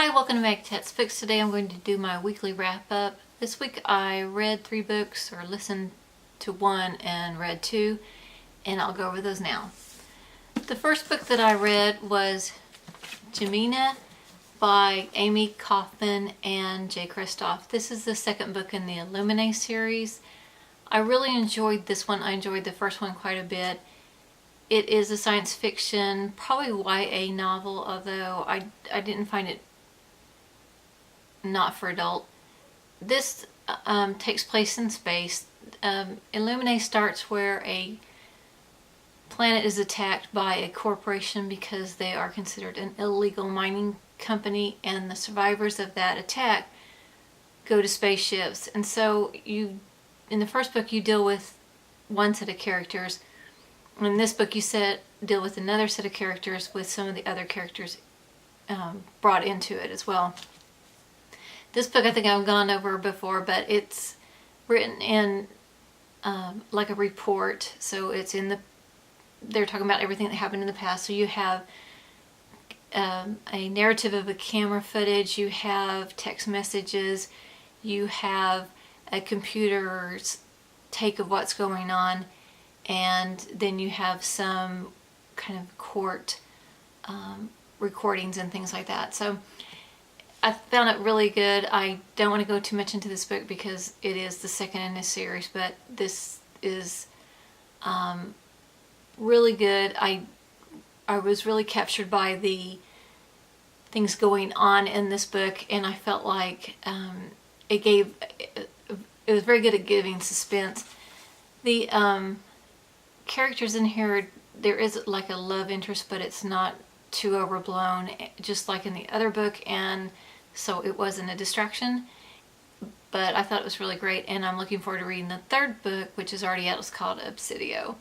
Hi, welcome back to Tets Books. Today I'm going to do my weekly wrap-up. This week I read 3 books, or listened to 1 and read 2, and I'll go over those now. The first book that I read was Jimena by Amy Kaufman and Jay Kristoff. This is the second book in the Illuminae series. I really enjoyed this one. I enjoyed the first one quite a bit. It is a science fiction, probably YA novel, although I didn't find it not for adult. This takes place in space. Illuminae starts where a planet is attacked by a corporation because they are considered an illegal mining company, and the survivors of that attack go to spaceships. And so in the first book you deal with one set of characters. In this book you deal with another set of characters with some of the other characters brought into it as well. This book I think I've gone over before, but it's written in like a report. So it's they're talking about everything that happened in the past. So you have a narrative of a camera footage, you have text messages, you have a computer's take of what's going on, and then you have some kind of court recordings and things like that. So I found it really good. I don't want to go too much into this book because it is the second in this series, but this is really good. I was really captured by the things going on in this book, and I felt like it was very good at giving suspense. The characters in here, there is like a love interest, but it's not too overblown, just like in the other book, and so it wasn't a distraction. But I thought it was really great, and I'm looking forward to reading the third book, which is already out. It's called Obsidio.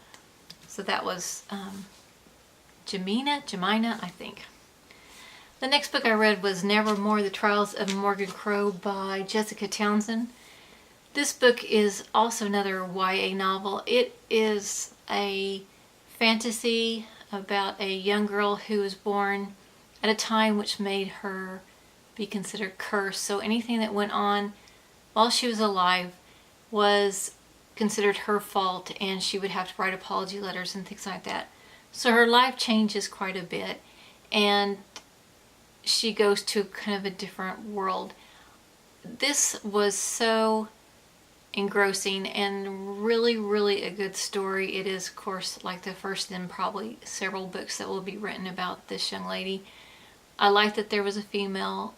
So that was Jimena, I think. The next book I read was Nevermore: The Trials of Morgan Crow by Jessica Townsend. This book is also another YA novel. It is a fantasy about a young girl who was born at a time which made her be considered cursed. So anything that went on while she was alive was considered her fault, and she would have to write apology letters and things like that. So her life changes quite a bit, and she goes to kind of a different world. This was so engrossing and really a good story. It is, of course, like the first in probably several books that will be written about this young lady. I like that there was a female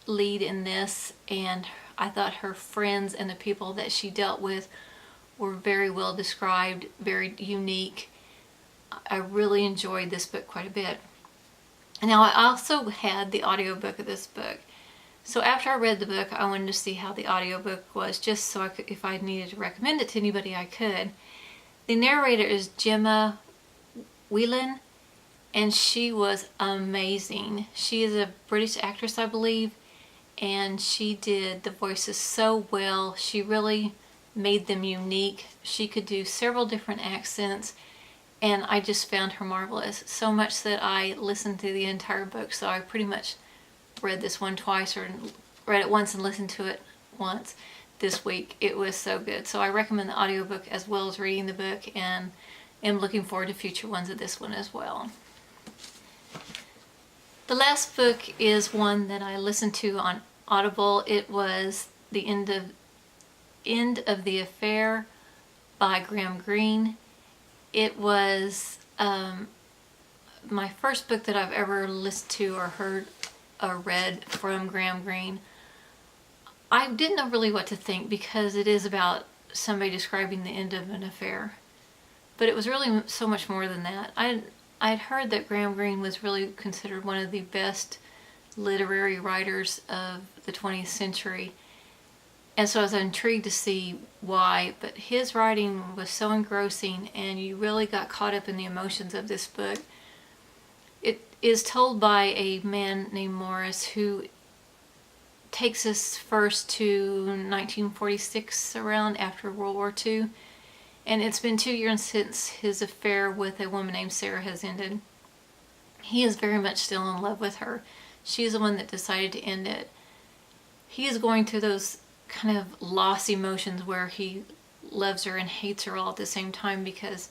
lead in this, and I thought her friends and the people that she dealt with were very well described, very unique. I really enjoyed this book quite a bit. Now, I also had the audiobook of this book. So after I read the book, I wanted to see how the audiobook was, just so I could, if I needed to recommend it to anybody, I could. The narrator is Gemma Whelan, and she was amazing. She is a British actress, I believe, and she did the voices so well. She really made them unique. She could do several different accents, and I just found her marvelous. So much that I listened to the entire book, so I pretty much read this one twice, or read it once and listened to it once this week. It was so good. So I recommend the audiobook as well as reading the book, and am looking forward to future ones of this one as well. The last book is one that I listened to on Audible. It was The End of the Affair by Graham Greene. It was my first book that I've ever listened to or heard or read from Graham Greene. I didn't know really what to think because it is about somebody describing the end of an affair, but it was really so much more than that. I'd heard that Graham Greene was really considered one of the best literary writers of the 20th century, and so I was intrigued to see why. But his writing was so engrossing, and you really got caught up in the emotions of this book. It is told by a man named Morris, who takes us first to 1946, around after World War II. And it's been 2 years since his affair with a woman named Sarah has ended. He is very much still in love with her. She's the one that decided to end it. He is going through those kind of lost emotions where he loves her and hates her all at the same time, because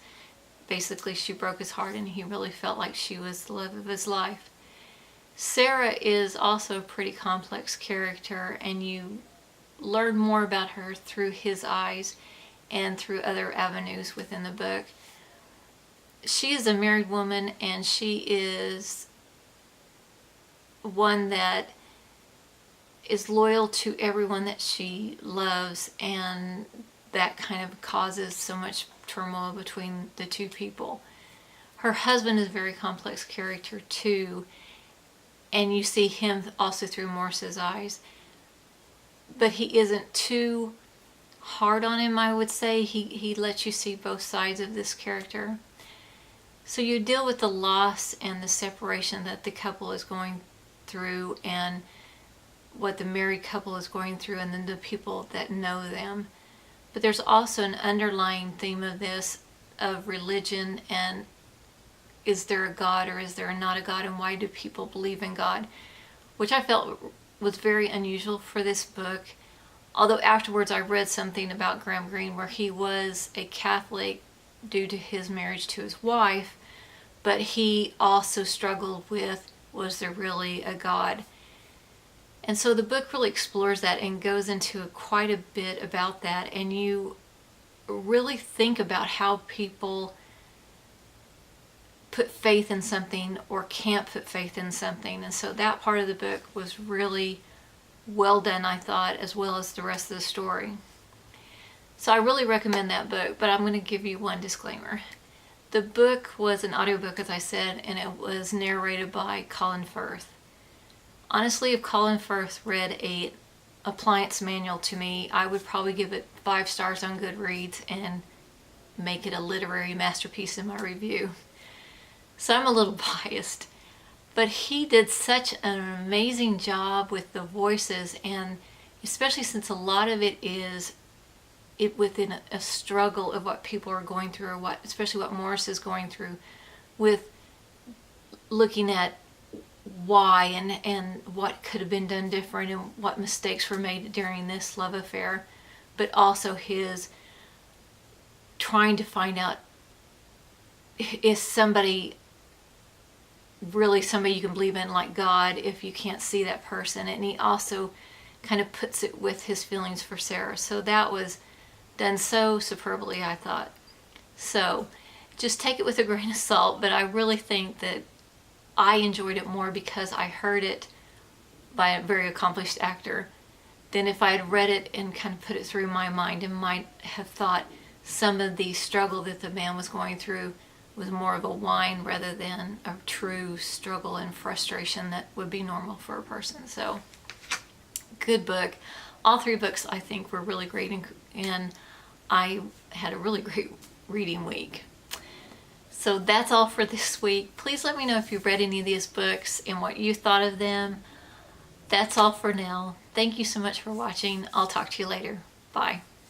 basically she broke his heart and he really felt like she was the love of his life. Sarah is also a pretty complex character, and you learn more about her through his eyes and through other avenues within the book. She is a married woman, and she is one that is loyal to everyone that she loves, and that kind of causes so much turmoil between the two people. Her husband is a very complex character too, and you see him also through Morse's eyes, but he isn't too hard on him, I would say. He lets you see both sides of this character. So you deal with the loss and the separation that the couple is going through, and what the married couple is going through, and then the people that know them. But there's also an underlying theme of this, of religion, and is there a God or is there not a God, and why do people believe in God, which I felt was very unusual for this book. Although afterwards I read something about Graham Greene where he was a Catholic due to his marriage to his wife, but he also struggled with, was there really a God? And so the book really explores that and goes into quite a bit about that, and you really think about how people put faith in something or can't put faith in something. And so that part of the book was really well done, I thought, as well as the rest of the story. So I really recommend that book, but I'm going to give you one disclaimer. The book was an audiobook, as I said, and it was narrated by Colin Firth. Honestly, if Colin Firth read a appliance manual to me, I would probably give it 5 stars on Goodreads and make it a literary masterpiece in my review. So I'm a little biased, but he did such an amazing job with the voices, and especially since a lot of it is within a struggle of what people are going through, or especially what Morse is going through, with looking at why and what could have been done different and what mistakes were made during this love affair, but also his trying to find out, is somebody really somebody you can believe in, like God, if you can't see that person. And he also kind of puts it with his feelings for Sarah. So that was done so superbly, I thought. So just take it with a grain of salt, but I really think that I enjoyed it more because I heard it by a very accomplished actor than if I had read it and kind of put it through my mind and might have thought some of the struggle that the man was going through was more of a whine rather than a true struggle and frustration that would be normal for a person. So, good book. All 3 books I think were really great, and I had a really great reading week. So that's all for this week. Please let me know if you've read any of these books and what you thought of them. That's all for now. Thank you so much for watching. I'll talk to you later. Bye.